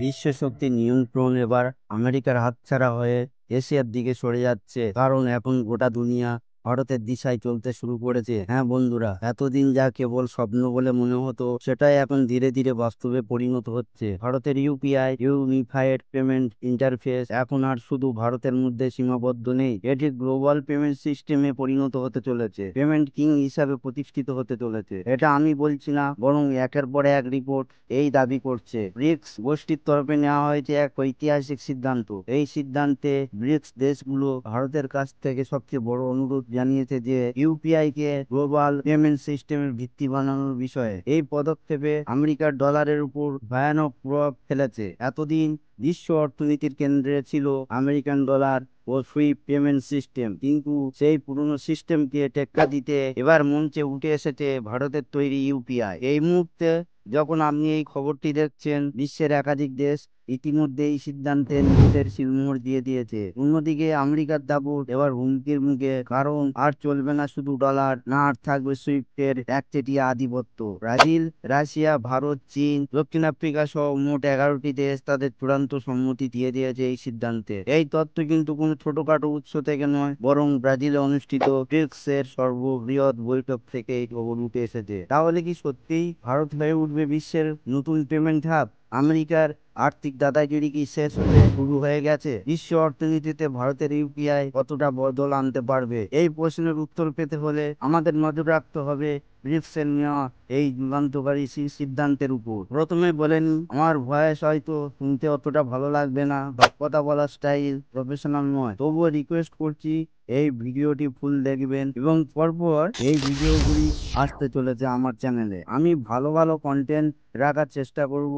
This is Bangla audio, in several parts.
বিশ্ব শক্তির নিয়ন্ত্রণ এবার আমেরিকার হাতছাড়া হয়ে এশিয়ার দিকে সরে যাচ্ছে, কারণ এখন গোটা দুনিয়া ভারতের দিশায় চলতে শুরু করেছে। হ্যাঁ বন্ধুরা, এতদিন যা কেবল স্বপ্ন বলে মনে হতো, সেটাই এখন ধীরে ধীরে বাস্তবে পরিণত হচ্ছে। ভারতের ইউপিআই, ইউনিফাইড পেমেন্ট ইন্টারফেস, এখন আর শুধু ভারতের মধ্যে সীমাবদ্ধ নেই, এটি গ্লোবাল পেমেন্ট সিস্টেমে পরিণত হতে চলেছে, পেমেন্ট কিং হিসাবে প্রতিষ্ঠিত হতে চলেছে। এটা আমি বলছি না, বরং একের পর এক রিপোর্ট এই দাবি করছে। ব্রিক্স গোষ্ঠীর তরফে নেওয়া হয়েছে এক ঐতিহাসিক সিদ্ধান্ত। এই সিদ্ধান্তে ব্রিক্স দেশগুলো ভারতের কাছ থেকে সবচেয়ে বড় অনুরোধ জানিয়েছে যে ইউপিআই কে গ্লোবাল পেমেন্ট সিস্টেমের ভিত্তি বানানোর বিষয়ে। এই পদক্ষেপে আমেরিকার ডলারের উপর ভয়ানক প্রভাব ফেলেছে। এতদিন বিশ্ব অর্থনীতির কেন্দ্রে ছিল আমেরিকান ডলার ও সুইফট পেমেন্ট সিস্টেম, কিন্তু সেই পুরনো সিস্টেমকে টেক্কা দিতে এবার মঞ্চে উঠে এসেছে ভারতের তৈরি ইউপিআই। এই মুহূর্তে যখন আপনি এই খবরটি দেখছেন, বিশ্বের একাধিক দেশ ইতিমধ্যে এই সিদ্ধান্তে নিজেদের সিলমোহর দিয়ে দিয়েছে। অন্যদিকে আমেরিকার দাপট এবার হুমকির মুখে, কারণ আর চলবে না শুধু ডলার, না আর থাকবে সুইফটের একচেটিয়া আধিপত্য। ব্রাজিল, রাশিয়া, ভারত, চীন, দক্ষিণ আফ্রিকা সহ মোট 11টি দেশ তাদের চূড়ান্ত সম্মতি দিয়ে দিয়েছে এই সিদ্ধান্তে। এই তথ্য কিন্তু কোনো ছোটখাটো উৎস থেকে নয়, বরং ব্রাজিলে অনুষ্ঠিত ব্রিক্স এর সর্ববৃহৎ বৈঠক থেকে এই খবর উঠে এসেছে। তাহলে কি সত্যিই ভারত হয়ে উঠবে বিশ্বের নতুন পেমেন্ট হাব? আমেরিকার আর্থিক দাদাগিরি কি শেষ হতে শুরু হয়ে গেছে? বিশ্ব অর্থনীতিতে ভারতের ইউপিআই কতটা বদল আনতে পারবে? এই প্রশ্নের উত্তর পেতে হলে আমাদের নজর রাখতে হবে ব্রিক্সের নেওয়া এই যুগান্তকারী সিদ্ধান্তের উপর। প্রথমে বলেন, আমার ভয়েস হয়তো শুনতে অতটা ভালো লাগবে না বা কথা বলার স্টাইল প্রফেশনাল নয়, তবুও রিকোয়েস্ট করছি এই ভিডিওটি ফুল দেখবেন এবং পরপর এই ভিডিওগুলি আসতে চলেছে আমার চ্যানেলে। আমি ভালো ভালো কন্টেন্ট রাখার চেষ্টা করব,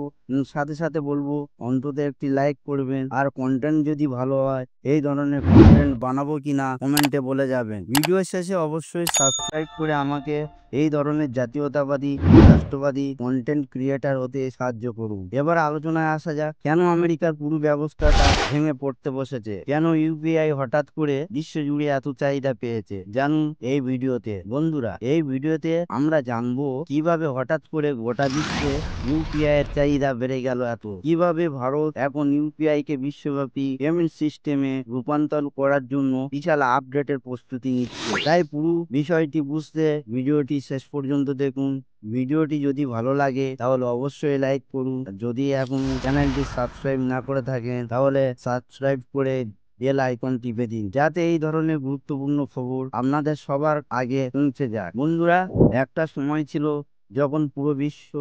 সাথে সাথে বলবো অন্তত একটি লাইক করবেন, আর কন্টেন্ট যদি ভালো হয় এই ধরনের কন্টেন্ট বানাবো কিনা কমেন্টে বলে যাবেন। ভিডিও শেষে অবশ্যই সাবস্ক্রাইব করে আমাকে এই ধরনের জাতীয়তাবাদী রাষ্ট্রবাদী কন্টেন্ট ক্রিয়েটার হতে সাহায্য করুন। এবার আলোচনায় আসা যাক, কেন আমেরিকার পুরো ব্যবস্থাটা ভেঙে পড়তে বসেছে, কেন ইউপিআই হঠাৎ করে বিশ্ব জুড়ে এত চাহিদা পেয়েছে, জানুন এই ভিডিওতে। বন্ধুরা, এই ভিডিওতে আমরা জানবো কিভাবে হঠাৎ করে গোটা বিশ্বে ইউপিআই এর চাহিদা বেড়ে গেল এত, কিভাবে ভারত এখন ইউপিআই কে বিশ্বব্যাপী পেমেন্ট সিস্টেমে রূপান্তর করার জন্য বিশাল আপডেটের প্রস্তুতি নিচ্ছে। তাই পুরো বিষয়টি বুঝতে ভিডিওটি শেষ পর্যন্ত দেখুন। ভিডিওটি যদি ভালো লাগে তাহলে অবশ্যই লাইক করুন। যদি এখন চ্যানেলটি সাবস্ক্রাইব না করে থাকেন তাহলে সাবস্ক্রাইব করে বেল আইকন টিপে দিন, যাতে এই ধরনের গুরুত্বপূর্ণ খবর আপনাদের সবার আগে পৌঁছে যায়। বন্ধুরা, একটা সময় ছিল যখন পুরো বিশ্ব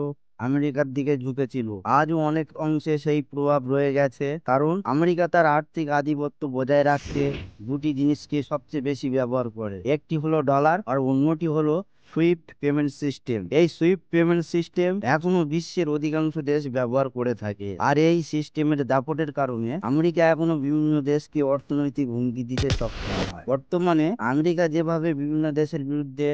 আমেরিকার দিকে ঝুঁকেছিল। আজও অনেক অংশে সেই প্রভাব রয়ে গেছে, কারণ আমেরিকা তার আর্থিক আধিপত্য বজায় রাখতে দুটি জিনিসকে সবচেয়ে বেশি ব্যবহার করে। একটি হলো ডলার আর অন্যটি হলো সুইফট পেমেন্ট সিস্টেম। এই সুইফট পেমেন্ট সিস্টেম এখনো বিশ্বের অধিকাংশ দেশ ব্যবহার করে থাকে, আর এই সিস্টেমের দাপটের কারণে আমেরিকা এখনো বিভিন্ন দেশকে অর্থনৈতিক হুমকি দিতে সক্ষম হয়। বর্তমানে আমেরিকা যেভাবে বিভিন্ন দেশের বিরুদ্ধে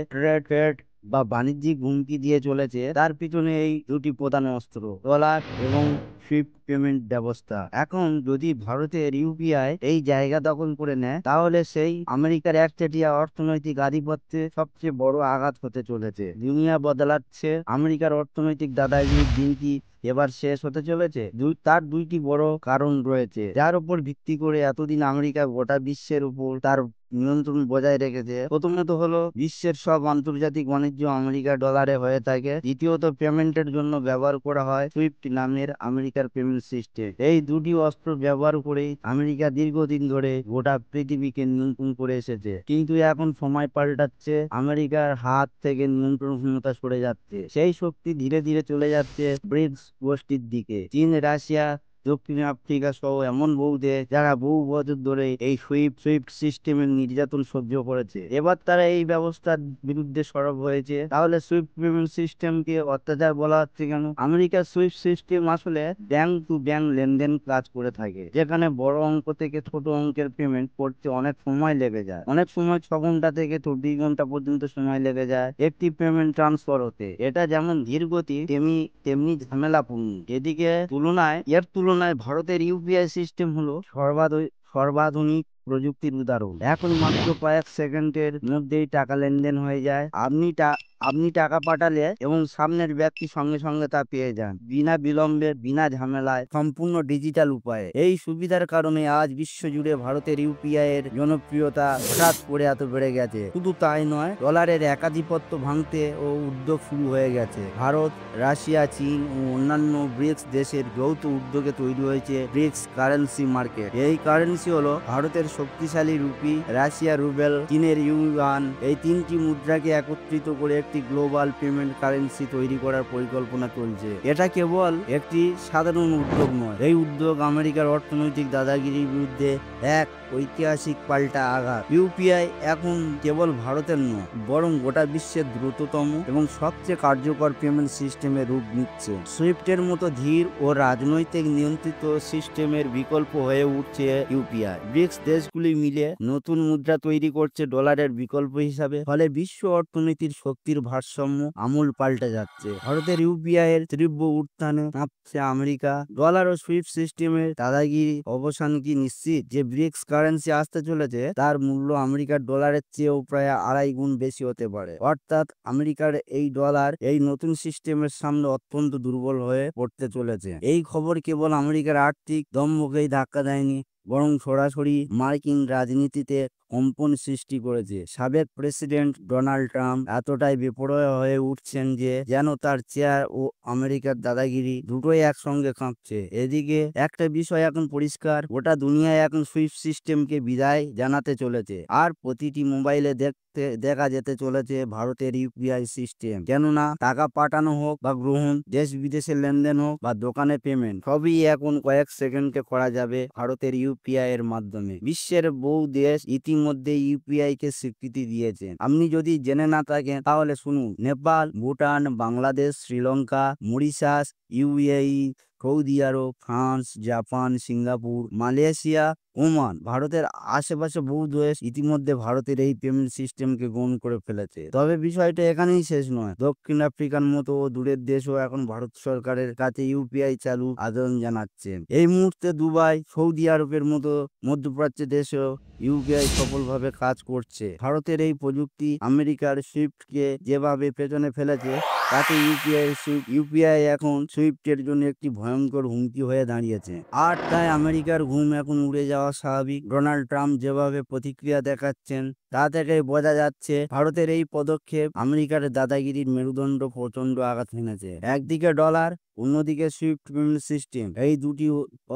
ট্রেড বা বাণিজ্যিক হুমকি দিয়ে চলেছে, তার পিছনে এই দুটি প্রধান অস্ত্র, ডলার এবং সুইফট পেমেন্ট ব্যবস্থা। এখন যদি ভারতের ইউপিআই এই জায়গা দখল করে নেয়, তাহলে সেই আমেরিকার একচেটিয়া অর্থনৈতিক আধিপত্যে সবচেয়ে বড় আঘাত হতে চলেছে। দুনিয়া বদলাচ্ছে, আমেরিকার অর্থনৈতিক দাদাগিরির দিন কি এবার শেষ হতে চলেছে? তার দুইটি বড় কারণ রয়েছে, যার উপর ভিত্তি করে এতদিন আমেরিকা গোটা বিশ্বের উপর তার নিয়ন্ত্রণ বজায় রেখেছে। প্রথমত হলো বিশ্বের সব আন্তর্জাতিক বাণিজ্য আমেরিকা ডলারে হয়ে থাকে। দ্বিতীয়ত, পেমেন্টের জন্য ব্যবহার করা হয় সুইফট নামের আমেরিকার পেমেন্ট সিস্টেম। এই দুটি অস্ত্র ব্যবহার করেই আমেরিকা দীর্ঘদিন ধরে গোটা পৃথিবীকে নিয়ন্ত্রণ করে এসেছে। কিন্তু এখন সময় পাল্টাচ্ছে, আমেরিকার হাত থেকে নিয়ন্ত্রণ ক্ষমতা সরে যাচ্ছে, সেই শক্তি ধীরে ধীরে চলে যাচ্ছে ব্রিক্স গোষ্ঠীর দিকে। চীন, রাশিয়া, দক্ষিণ আফ্রিকা সহ এমন বহু দেশ যারা বহু বছর ধরে এই সুইফট সিস্টেমের নির্যাতন সহ্য করেছে, এবার তারা এই ব্যবস্থার বিরুদ্ধে সরব হয়েছে। তাহলে সুইফট পেমেন্ট সিস্টেমকে অত্যাচার বলা হচ্ছে কেন? আমেরিকার সুইফট সিস্টেম আসলে ব্যাংক টু ব্যাংক লেনদেন কাজ করে থাকে, যেখানে বড় অঙ্ক থেকে ছোট অঙ্কের পেমেন্ট করতে অনেক সময় লেগে যায়। অনেক সময় 6 ঘন্টা থেকে 24 ঘন্টা পর্যন্ত সময় লেগে যায় একটি পেমেন্ট ট্রান্সফার হতে। এটা যেমন ধীর গতি, তেমনি তেমনি ঝামেলাপূর্ণ। এর তুলনায় ভারতের ইউপিআই সিস্টেম হলো সর্বাধুনিক প্রযুক্তির উদাহরণ। এখন মাত্র কয়েক সেকেন্ডের মধ্যেই টাকা লেনদেন হয়ে যায়। আপনি টাকা পাঠালে এবং সামনের ব্যক্তি সঙ্গে সঙ্গে তা পেয়ে যান, বিনা বিলম্বে, বিনা ঝামেলায়, সম্পূর্ণ ডিজিটাল উপায়ে। এই সুবিধার কারণে আজ বিশ্বজুড়ে ভারতের ইউপিআই এর জনপ্রিয়তা হঠাৎ করে এত বেড়ে গেছে। শুধু তাই নয়, ডলারের একাধিপত্য ভাঙতে ও উদ্যোগ শুরু হয়ে গেছে। ভারত, রাশিয়া, চীন ও অন্যান্য ব্রিক্স দেশের যৌথ উদ্যোগে তৈরি হয়েছে ব্রিক্স কারেন্সি মার্কেট। এই কারেন্সি হলো ভারতের শক্তিশালী রুপি, রাশিয়া রুবেল, চীনের ইউয়ান, এই তিনটি মুদ্রাকে একত্রিত করে একটি গ্লোবাল পেমেন্ট কারেন্সি তৈরি করার পরিকল্পনা চলছে। এটা কেবল একটি সাধারণ উদ্যোগ নয়, এই উদ্যোগ আমেরিকার অর্থনৈতিক দাদাগিরির বিরুদ্ধে এক ঐতিহাসিক পাল্টা আঘাত। ইউপিআই এখন কেবল ভারতের নয়, বরং গোটা বিশ্বের দ্রুততম এবং সবচেয়ে কার্যকর পেমেন্ট সিস্টেমের রূপ নিচ্ছে। সুইফটের মতো ধীর ও রাজনৈতিক নিয়ন্ত্রিত সিস্টেমের বিকল্প হয়ে উঠছে ইউপিআই। ব্রিক্স দেশগুলি মিলে নতুন মুদ্রা তৈরি করছে ডলারের বিকল্প হিসাবে। ফলে বিশ্ব অর্থনীতির শক্তির ভারসাম্য আমূল পাল্টে যাচ্ছে। ভারতের ইউপিআই এর তীব্র উত্থানে কাঁপছে আমেরিকা। ডলার ও সুইফট সিস্টেমের দাদাগিরি অবসান কি নিশ্চিত? যে ব্রিক্স কারেন্সি আসতে চলেছে তার মূল্য আমেরিকার ডলারের চেয়েও প্রায় 2.5 গুণ বেশি হতে পারে। অর্থাৎ আমেরিকার এই ডলার এই নতুন সিস্টেমের সামনে অত্যন্ত দুর্বল হয়ে পড়তে চলেছে। এই খবর কেবল আমেরিকার আর্থিক দম্ভকেই ধাক্কা দেয়নি, বরং সরাসরি মার্কিন রাজনীতিতে কম্পন সৃষ্টি করেছে। সাবেক প্রেসিডেন্ট ডোনাল্ড ট্রাম্প এতটাই বেপরোয়া হয়ে উঠছেন যে যেন তার চেয়ার ও আমেরিকার দাদাগিরি দুটোই একসঙ্গে কাঁপছে। এদিকে একটা বিষয় এখন পরিষ্কার, গোটা দুনিয়ায় এখন সুইফট সিস্টেমকে বিদায় জানাতে চলেছে, আর প্রতিটি মোবাইলে দেখা যেতে চলেছে ভারতের ইউপিআই সিস্টেম। কেননা টাকা পাঠানো হোক বা গ্রহণ, দেশ বিদেশের লেনদেন হোক বা দোকানে পেমেন্ট, সবই এখন কয়েক সেকেন্ডে করা যাবে ভারতের ইউপিআই এর মাধ্যমে। বিশ্বের বহু দেশ ইতিমধ্যে ইউপিআই কে স্বীকৃতি দিয়েছেন। আপনি যদি জেনে না থাকেন তাহলে শুনুন: Nepal, Bhutan, Bangladesh, Sri Lanka, Mauritius, UAE, Saudi Arab, France, Japan, Singapore, Malaysia, Oman. ভারতের আশেপাশে বহু দেশ ইতিমধ্যে ভারতের এই পেমেন্ট সিস্টেমকে গ্রহণ করে ফেলেছে। তবে বিষয়টা এখানেই শেষ নয়। দক্ষিণ আফ্রিকার মতো দূরের দেশও এখন ভারত সরকারের কাছে ইউপিআই চালু আবেদন জানাচ্ছে। এই মুহূর্তে দুবাই, সৌদি আরবের মতো মধ্যপ্রাচ্য দেশেও ইউপিআই সফলভাবে কাজ করছে। ভারতের এই প্রযুক্তি আমেরিকার সুইফটকে যেভাবে পেছনে ফেলেছে, তাতে ইউপিআই এখন সুইফটের জন্য একটি ভয়ঙ্কর হুমকি হয়ে দাঁড়িয়েছে। আর তাই আমেরিকার ঘুম এখন উড়ে যাওয়া স্বাভাবিক। ডোনাল্ড ট্রাম্প যেভাবে প্রতিক্রিয়া দেখাচ্ছেন তা থেকে বোঝা যাচ্ছে ভারতের এই পদক্ষেপ আমেরিকার দাদাগিরির মেরুদণ্ড প্রচন্ড আঘাত হেনেছে। একদিকে ডলার, অন্যদিকে সুইফট পেমেন্ট সিস্টেম, এই দুটি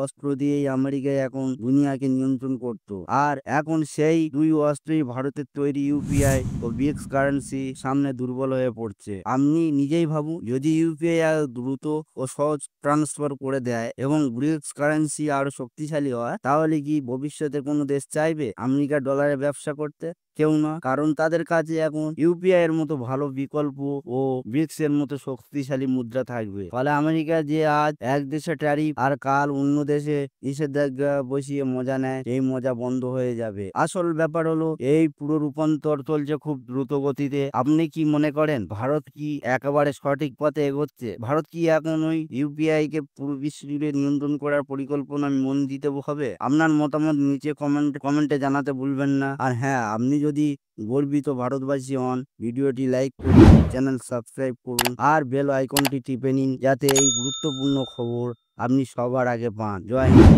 অস্ত্র দিয়েই আমেরিকায় এখন দুনিয়াকে নিয়ন্ত্রণ করত। আর এখন সেই দুই অস্ত্রই ভারতের তৈরি ইউপিআই ও ব্রিক্স কারেন্সি সামনে দুর্বল হয়ে পড়ছে। আপনি নিজেই ভাবুন, যদি ইউপিআই আরো দ্রুত ও সহজ ট্রান্সফার করে দেয় এবং ব্রিক্স কারেন্সি আরো শক্তিশালী হয়, তাহলে কি ভবিষ্যতে কোনো দেশ চাইবে আমেরিকার ডলারে ব্যবসা করতে? কেউ না, কারণ তাদের কাছে এখন ইউপিআই এর মতো ভালো বিকল্প ও ব্রিক্স এর মতো শক্তিশালী মুদ্রা থাকবে। ফলে আমেরিকা যে আজ এক দেশে ট্যারিফ আর কাল অন্য দেশে নিষেধাজ্ঞা বসিয়ে মজা নেয়, এই মজা বন্ধ হয়ে যাবে। আসল ব্যাপার হলো এই পুরো রূপান্তর চলছে খুব দ্রুত গতিতে। আপনি কি মনে করেন ভারত কি একেবারে সঠিক পথে এগোচ্ছে? ভারত কি এখন ওই ইউপিআই কে পুরো বিশ্ব জুড়ে নিয়ন্ত্রণ করার পরিকল্পনা মন দিতে হবে? আপনার মতামত নিচে কমেন্টে জানাতে ভুলবেন না। আর হ্যাঁ, আপনি যদি গর্বিত ভারতবাসী হন, ভিডিওটি লাইক করুন, চ্যানেল সাবস্ক্রাইব করুন আর বেল আইকনটি টিপে নিন, যাতে এই গুরুত্বপূর্ণ খবর আপনি সবার আগে পান। জয় হিন্দ।